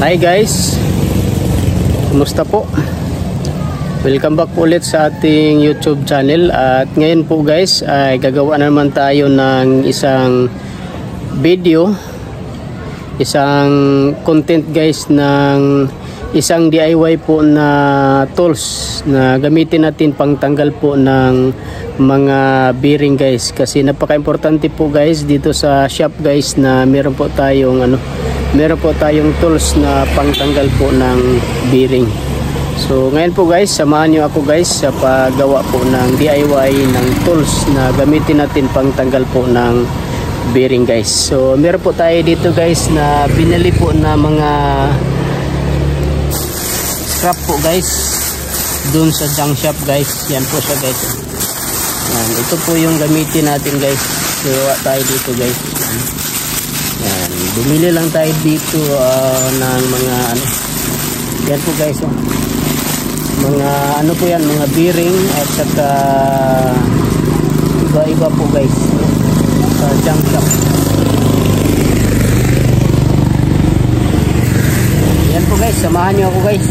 Hi guys, kumusta po? Welcome back po ulit sa ating YouTube channel. At ngayon po guys ay gagawa naman tayo ng isang video, isang content guys ng isang DIY po na tools na gamitin natin pang tanggal po ng mga bearing guys. Kasi napaka-importante po guys dito sa shop guys na meron po tayong tools na pangtanggal po ng bearing. So ngayon po guys, samahan nyo ako guys sa paggawa po ng DIY ng tools na gamitin natin pangtanggal po ng bearing guys. So meron po tayo dito guys na binili po na mga scrap po guys dun sa junk shop guys. Yan po siya guys. Yan, ito po yung gamitin natin guys. Gawa tayo dito guys. Yan, bumili lang tayo dito ng mga ano. Yan po guys. Mga ano po yan, mga bearing at saka iba-iba po guys sa junk shop. Yan po guys, samahan nyo ako guys.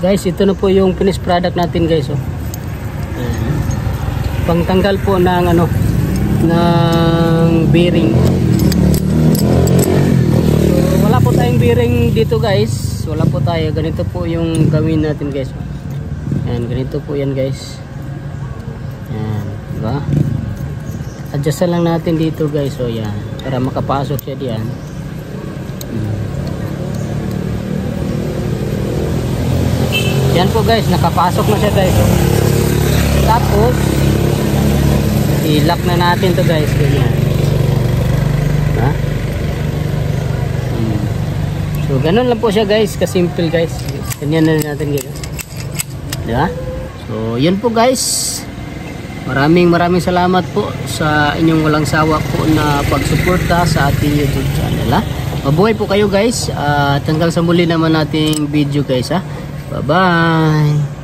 Guys, ito na po yung finished product natin guys. Oh. Pangtanggal po ng ano, ng bearing. So, wala po tayong bearing dito guys. Wala po tayo. Ganito po yung gawin natin guys. Ayan, ganito po yan guys. Ayan, diba? Adjust lang natin dito guys. So yan, para makapasok siya diyan. Yan po guys, nakapasok na siya guys. Tapos i-lock na natin to guys, ganyan. Ha? So ganun lang po siya guys, kasimple guys. Ganyan na natin guys. Diba? So yan po guys. Maraming salamat po sa inyong walang sawa po na pagsuporta sa ating YouTube channel. Ha? Mabuhay po kayo guys. At hanggang sa muli naman nating video guys. Ha? Bye bye.